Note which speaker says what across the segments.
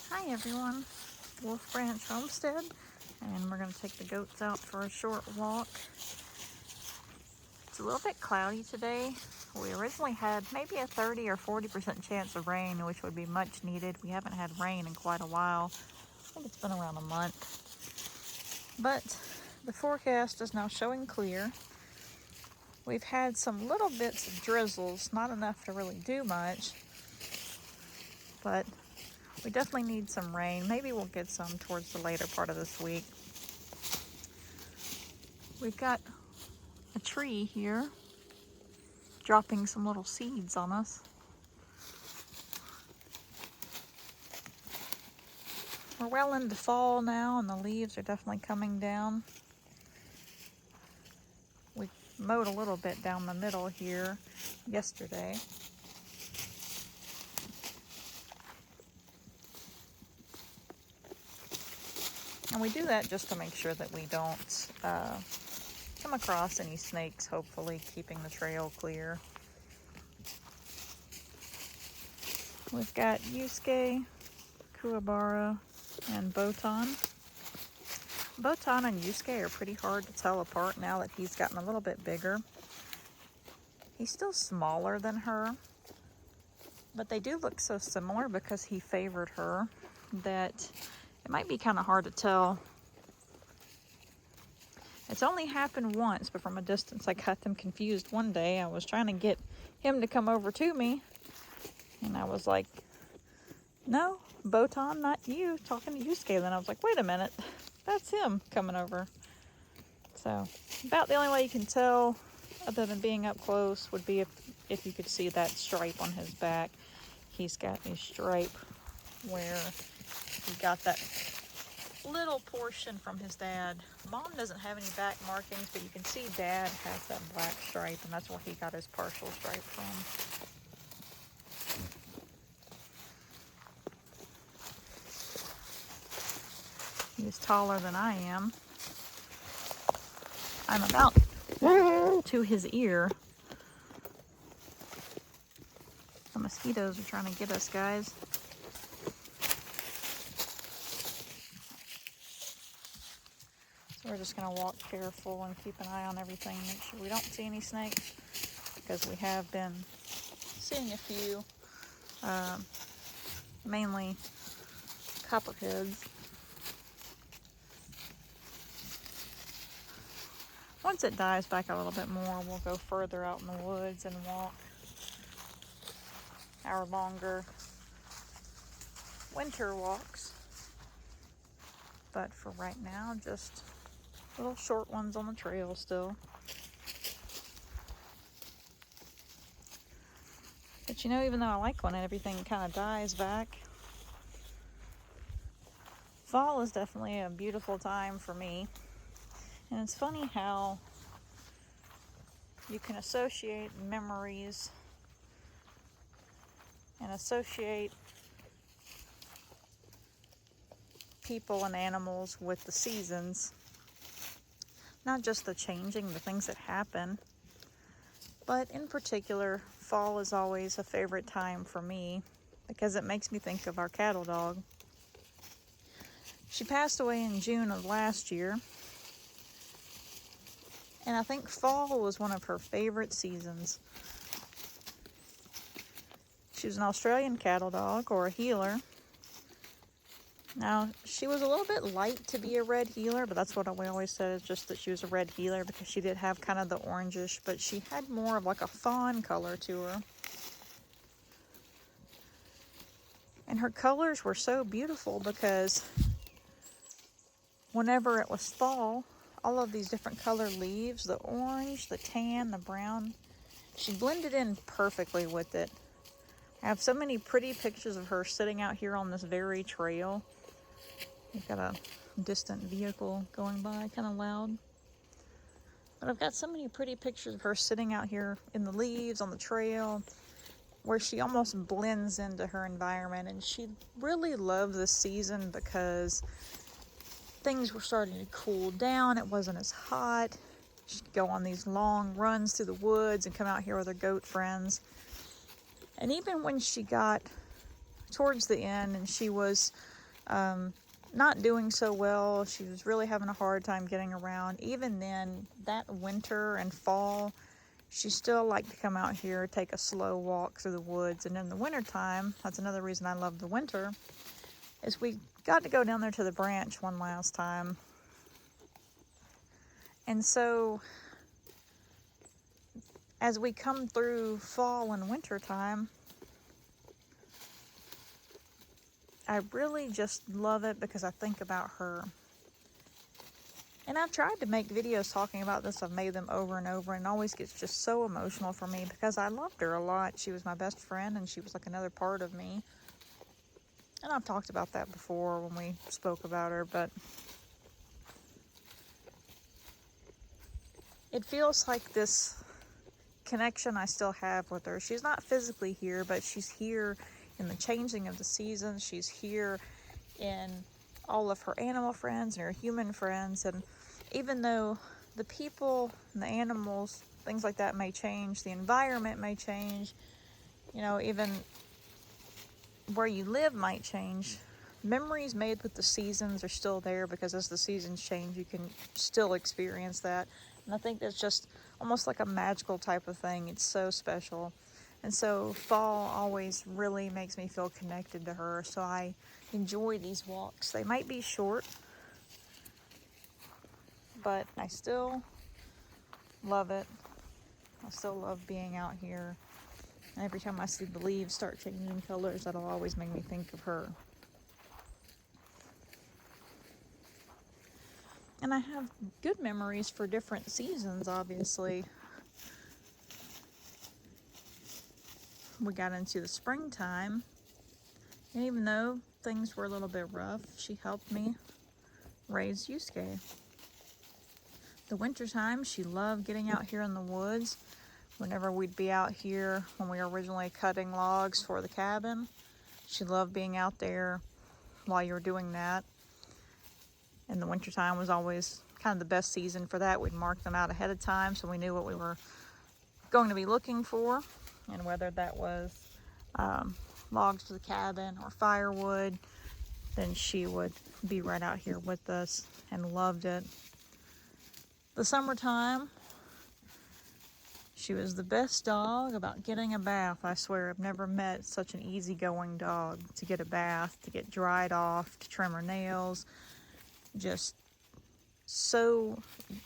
Speaker 1: Hi everyone, Wolf Branch Homestead, and we're going to take the goats out for a short walk. It's a little bit cloudy today. We originally had maybe a 30 or 40% chance of rain, which would be much needed. We haven't had rain in quite a while. I think it's been around a month. But the forecast is now showing clear. We've had some little bits of drizzles, not enough to really do much, but we definitely need some rain. Maybe we'll get some towards the later part of this week. We've got a tree here dropping some little seeds on us. We're well into fall now and the leaves are definitely coming down. We mowed a little bit down the middle here yesterday. And we do that just to make sure that we don't come across any snakes, hopefully keeping the trail clear. We've got Yusuke, Kuwabara, and Botan. Botan and Yusuke are pretty hard to tell apart now that he's gotten a little bit bigger. He's still smaller than her, but they do look so similar because he favored her that it might be kind of hard to tell. It's only happened once, but from a distance I got them confused one day. I was trying to get him to come over to me, and I was like, no, Botan, not you, talking to Yusuke. Then I was like, wait a minute, that's him coming over. So about the only way you can tell, other than being up close, would be if you could see that stripe on his back. He's got a stripe where he got that little portion from his dad. Mom doesn't have any back markings, but you can see Dad has that black stripe, and that's where he got his partial stripe from. He's taller than I am. I'm about to his ear. The mosquitoes are trying to get us, guys. So we're just going to walk careful and keep an eye on everything, make sure we don't see any snakes, because we have been seeing a few, mainly copperheads. Once it dies back a little bit more, we'll go further out in the woods and walk our longer winter walks. But for right now, just little short ones on the trail still. But you know, even though I like when everything kind of dies back, fall is definitely a beautiful time for me. And it's funny how you can associate memories and associate people and animals with the seasons. Not just the changing, the things that happen, but in particular, fall is always a favorite time for me because it makes me think of our cattle dog. She passed away in June of last year, and I think fall was one of her favorite seasons. She was an Australian cattle dog, or a healer. Now, she was a little bit light to be a red healer, but that's what we always said, is just that she was a red healer because she did have kind of the orangish, but she had more of like a fawn color to her. And her colors were so beautiful because whenever it was fall, all of these different color leaves, the orange, the tan, the brown, she blended in perfectly with it. I have so many pretty pictures of her sitting out here on this very trail. We've got a distant vehicle going by, kind of loud. But I've got so many pretty pictures of her sitting out here in the leaves on the trail where she almost blends into her environment. And she really loved this season because things were starting to cool down. It wasn't as hot. She'd go on these long runs through the woods and come out here with her goat friends. And even when she got towards the end and she was not doing so well. She was really having a hard time getting around. Even then, that winter and fall, she still liked to come out here, take a slow walk through the woods. And in the wintertime, that's another reason I love the winter, is we got to go down there to the branch one last time. And so as we come through fall and winter time, I really just love it because I think about her. And I've tried to make videos talking about this. I've made them over and over, and it always gets just so emotional for me because I loved her a lot. She was my best friend, and she was like another part of me. And I've talked about that before when we spoke about her, but it feels like this connection I still have with her. She's not physically here, but she's here in the changing of the seasons. She's here in all of her animal friends and her human friends. And even though the people and the animals, things like that may change, the environment may change, you know, even where you live might change, memories made with the seasons are still there, because as the seasons change, you can still experience that. And I think that's just almost like a magical type of thing. It's so special. And so fall always really makes me feel connected to her. So I enjoy these walks. They might be short, but I still love it. I still love being out here. And every time I see the leaves start changing colors, that'll always make me think of her. And I have good memories for different seasons, obviously. We got into the springtime, and even though things were a little bit rough, she helped me raise Yusuke. The wintertime, she loved getting out here in the woods. Whenever we'd be out here when we were originally cutting logs for the cabin, she loved being out there while you were doing that. And the wintertime was always kind of the best season for that. We'd mark them out ahead of time so we knew what we were going to be looking for, and whether that was logs for the cabin or firewood, then she would be right out here with us and loved it. The summertime, she was the best dog about getting a bath. I swear I've never met such an easygoing dog to get a bath, to get dried off, to trim her nails. Just so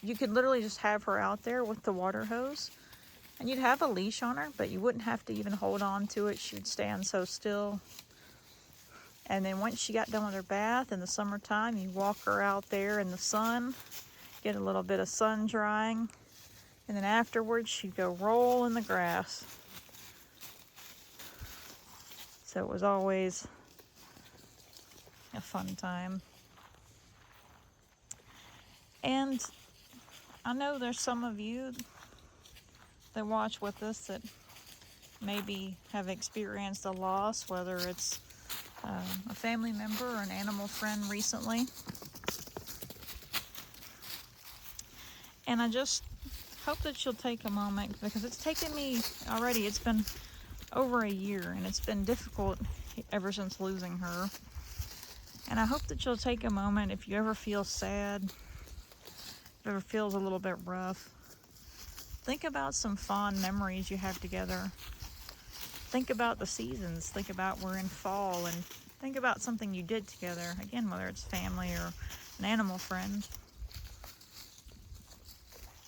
Speaker 1: you could literally just have her out there with the water hose, and you'd have a leash on her, but you wouldn't have to even hold on to it. She would stand so still. And then once she got done with her bath in the summertime, you walk her out there in the sun, get a little bit of sun drying, and then afterwards she'd go roll in the grass. So it was always a fun time. And I know there's some of you that watch with us that maybe have experienced a loss, whether it's a family member or an animal friend recently. And I just hope that you'll take a moment, because it's taken me already, it's been over a year, and it's been difficult ever since losing her. And I hope that you'll take a moment, if you ever feel sad, if it ever feels a little bit rough, think about some fond memories you have together. Think about the seasons. Think about we're in fall, and think about something you did together. Again, whether it's family or an animal friend,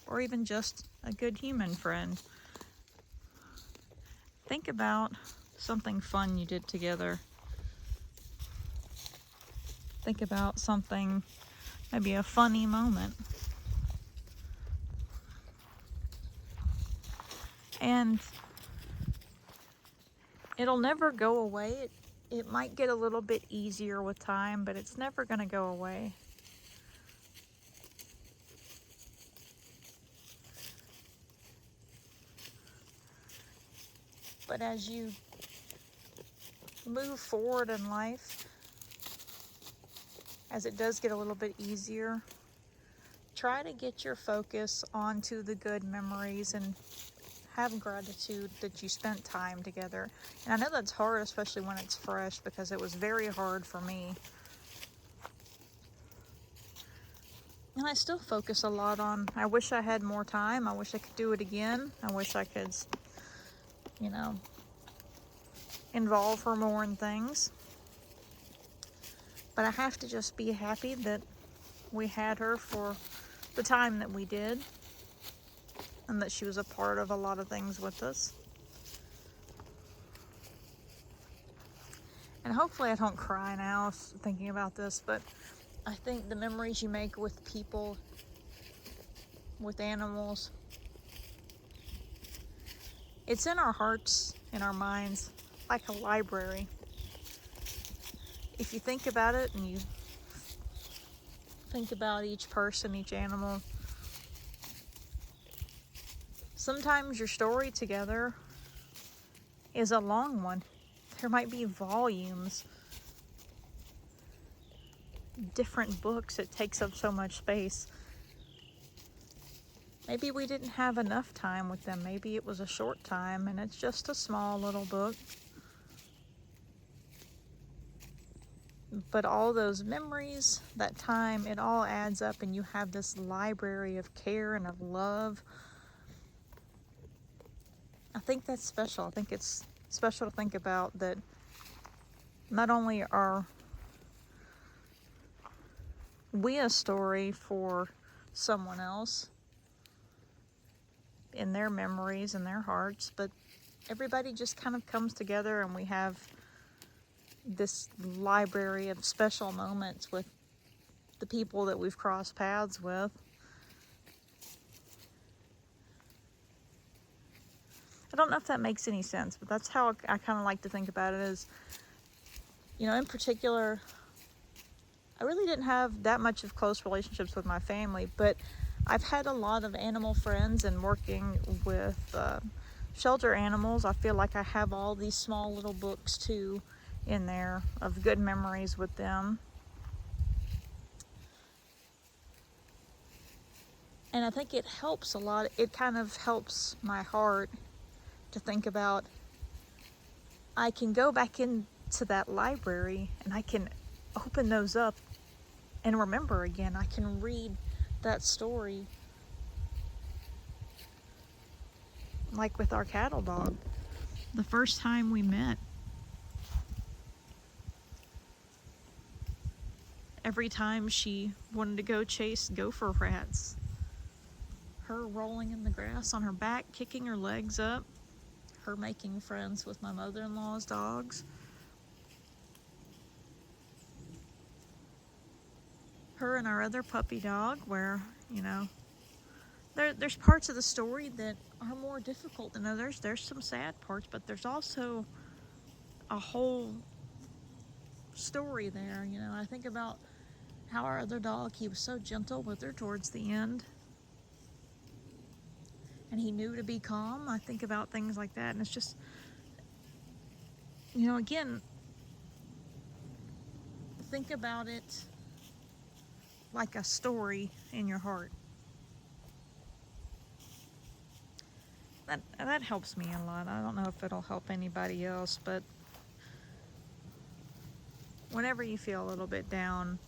Speaker 1: or even just a good human friend. Think about something fun you did together. Think about something, maybe a funny moment. And it'll never go away. It might get a little bit easier with time, but it's never going to go away. But as you move forward in life, as it does get a little bit easier, try to get your focus onto the good memories and have gratitude that you spent time together. And I know that's hard, especially when it's fresh, because it was very hard for me And I still focus a lot on, I wish I had more time. I wish I could do it again. I wish I could, you know, involve her more in things. But I have to just be happy that we had her for the time that we did, and that she was a part of a lot of things with us. And hopefully I don't cry now thinking about this, but I think the memories you make with people, with animals, it's in our hearts, in our minds, like a library. If you think about it and you think about each person, each animal, sometimes your story together is a long one. There might be volumes, different books. It takes up so much space. Maybe we didn't have enough time with them. Maybe it was a short time and it's just a small little book. But all those memories, that time, it all adds up, and you have this library of care and of love. I think that's special. I think it's special to think about that not only are we a story for someone else in their memories and their hearts, but everybody just kind of comes together and we have this library of special moments with the people that we've crossed paths with. I don't know if that makes any sense, but that's how I kind of like to think about it. Is, you know, in particular, I really didn't have that much of close relationships with my family, but I've had a lot of animal friends, and working with shelter animals, I feel like I have all these small little books too in there of good memories with them. And I think it helps a lot. It kind of helps my heart to think about, I can go back into that library and I can open those up and remember again. I can read that story. Like with our cattle dog, the first time we met, every time she wanted to go chase gopher rats, her rolling in the grass on her back, kicking her legs up, her making friends with my mother-in-law's dogs, her and our other puppy dog, where, you know, there's parts of the story that are more difficult than others. There's some sad parts, but there's also a whole story there. You know, I think about how our other dog, he was so gentle with her towards the end, and he knew to be calm. I think about things like that, and it's just, you know, again, think about it like a story in your heart. That helps me a lot. I don't know if it'll help anybody else, but whenever you feel a little bit down,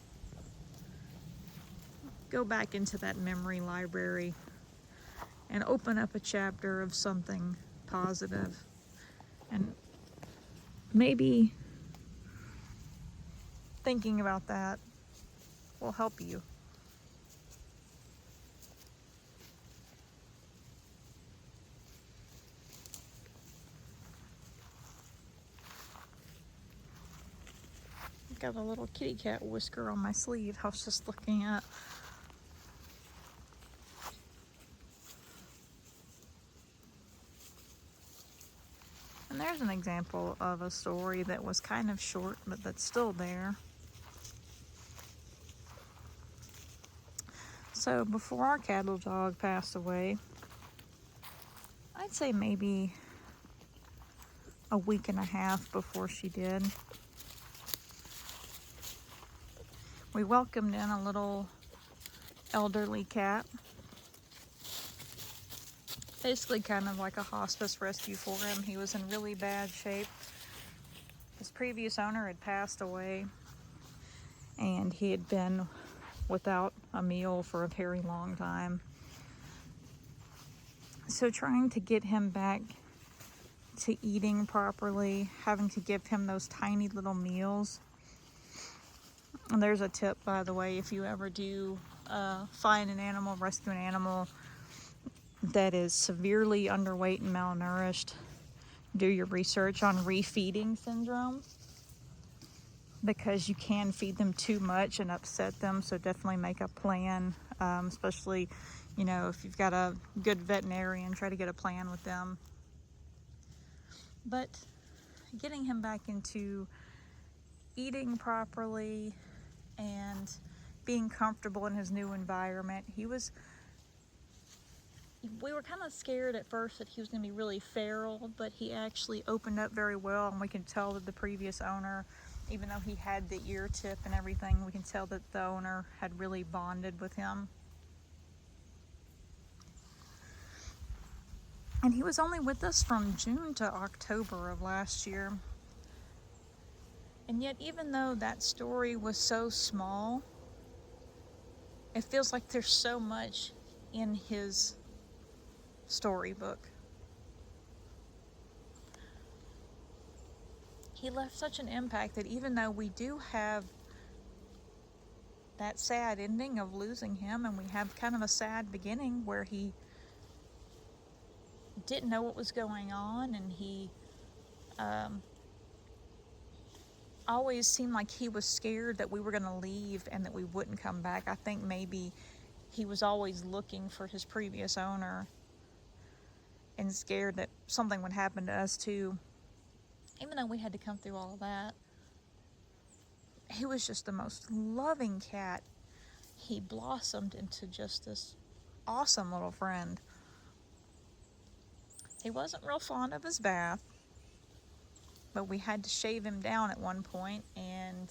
Speaker 1: go back into that memory library and open up a chapter of something positive. And maybe thinking about that will help you. Got a little kitty cat whisker on my sleeve I was just looking at. And there's an example of a story that was kind of short, but that's still there. So before our cattle dog passed away, I'd say maybe a week and a half before she did, we welcomed in a little elderly cat. Basically kind of like a hospice rescue for him. He was in really bad shape. His previous owner had passed away, and he had been without a meal for a very long time. So trying to get him back to eating properly, having to give him those tiny little meals. And there's a tip, by the way, if you ever do find an animal, rescue an animal that is severely underweight and malnourished, do your research on refeeding syndrome, because you can feed them too much and upset them. So definitely make a plan, especially, you know, if you've got a good veterinarian, try to get a plan with them. But getting him back into eating properly and being comfortable in his new environment. We were kind of scared at first that he was going to be really feral, but he actually opened up very well, and we can tell that the previous owner, even though he had the ear tip and everything, we can tell that the owner had really bonded with him. And he was only with us from June to October of last year. And yet, even though that story was so small, it feels like there's so much in his storybook. He left such an impact that even though we do have that sad ending of losing him, and we have kind of a sad beginning where he didn't know what was going on, and he always seemed like he was scared that we were going to leave and that we wouldn't come back. I think maybe he was always looking for his previous owner and scared that something would happen to us too. Even though we had to come through all of that, he was just the most loving cat. He blossomed into just this awesome little friend. He wasn't real fond of his bath, but we had to shave him down at one point, and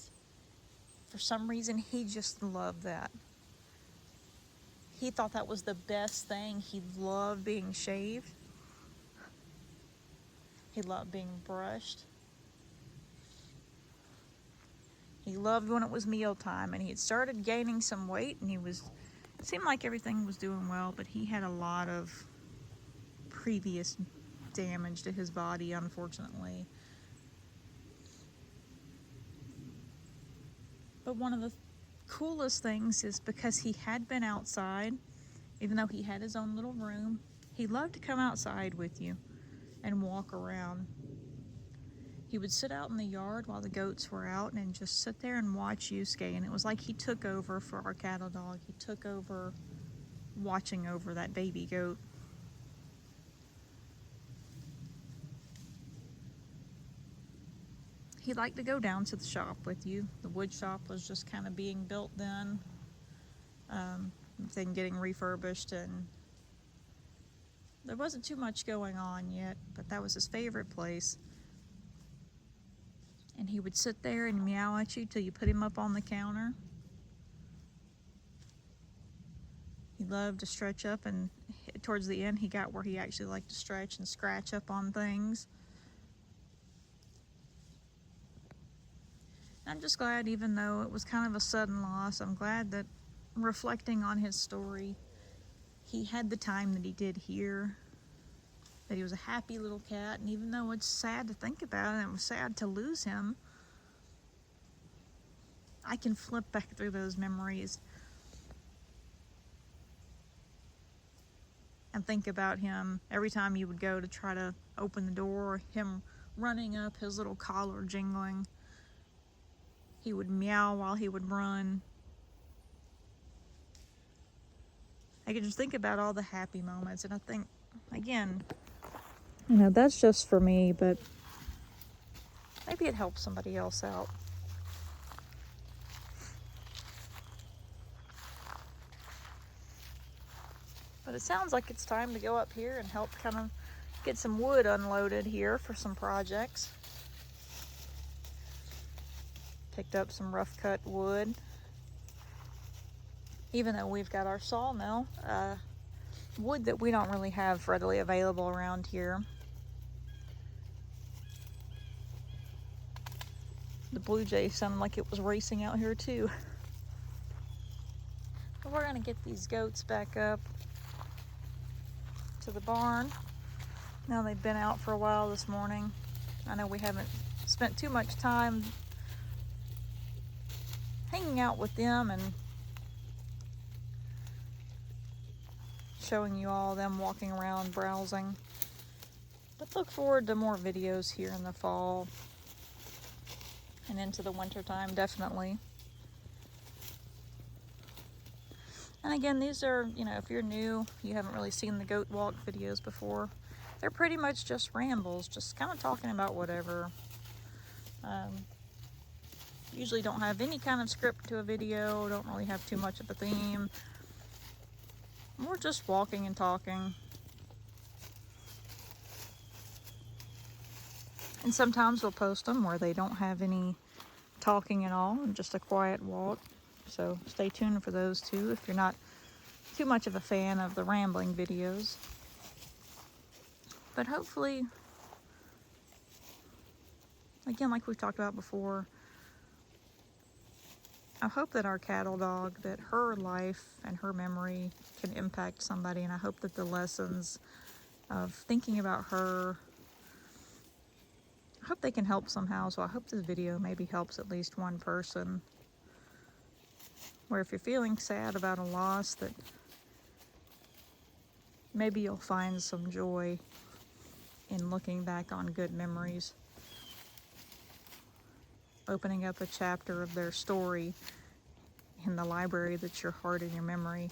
Speaker 1: for some reason he just loved that. He thought that was the best thing. He loved being shaved. He loved being brushed. He loved when it was mealtime, and he had started gaining some weight, and it seemed like everything was doing well, but he had a lot of previous damage to his body, unfortunately. But one of the coolest things is because he had been outside, even though he had his own little room, he loved to come outside with you and walk around. He would sit out in the yard while the goats were out and just sit there and watch Yusuke, and it was like he took over for our cattle dog. He took over watching over that baby goat. He liked to go down to the shop with you. The wood shop was just kind of being built then, everything getting refurbished, and there wasn't too much going on yet, but that was his favorite place. And he would sit there and meow at you till you put him up on the counter. He loved to stretch up, and towards the end he got where he actually liked to stretch and scratch up on things. I'm just glad, even though it was kind of a sudden loss, I'm glad that reflecting on his story, he had the time that he did here, that he was a happy little cat, and even though it's sad to think about it, and it was sad to lose him, I can flip back through those memories and think about him every time you would go to try to open the door, him running up, his little collar jingling. He would meow while he would run. I could just think about all the happy moments, and I think, again, you know, that's just for me, but maybe it helps somebody else out. But it sounds like it's time to go up here and help kind of get some wood unloaded here for some projects. Picked up some rough cut wood. Even though we've got our sawmill, wood that we don't really have readily available around here. The blue jay sounded like it was racing out here too. We're going to get these goats back up to the barn. Now they've been out for a while this morning. I know we haven't spent too much time hanging out with them and showing you all them walking around browsing. But look forward to more videos here in the fall and into the winter time, definitely. And again, these are, if you're new, you haven't really seen the goat walk videos before, they're pretty much just rambles, just kind of talking about whatever. Usually don't have any kind of script to a video, don't really have too much of a theme. We're just walking and talking. And sometimes we'll post them where they don't have any talking at all and just a quiet walk. So stay tuned for those too if you're not too much of a fan of the rambling videos. But hopefully, again, like we've talked about before, I hope that our cattle dog, that her life and her memory can impact somebody, and I hope that the lessons of thinking about her, I hope they can help somehow. So I hope this video maybe helps at least one person, where if you're feeling sad about a loss, that maybe you'll find some joy in looking back on good memories, opening up a chapter of their story in the library that's your heart and your memory,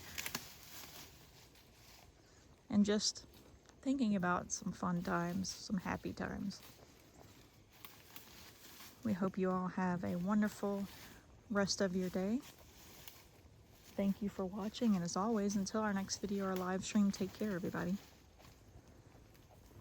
Speaker 1: and just thinking about some fun times, some happy times. We hope you all have a wonderful rest of your day. Thank you for watching, and as always, until our next video or live stream, take care, everybody.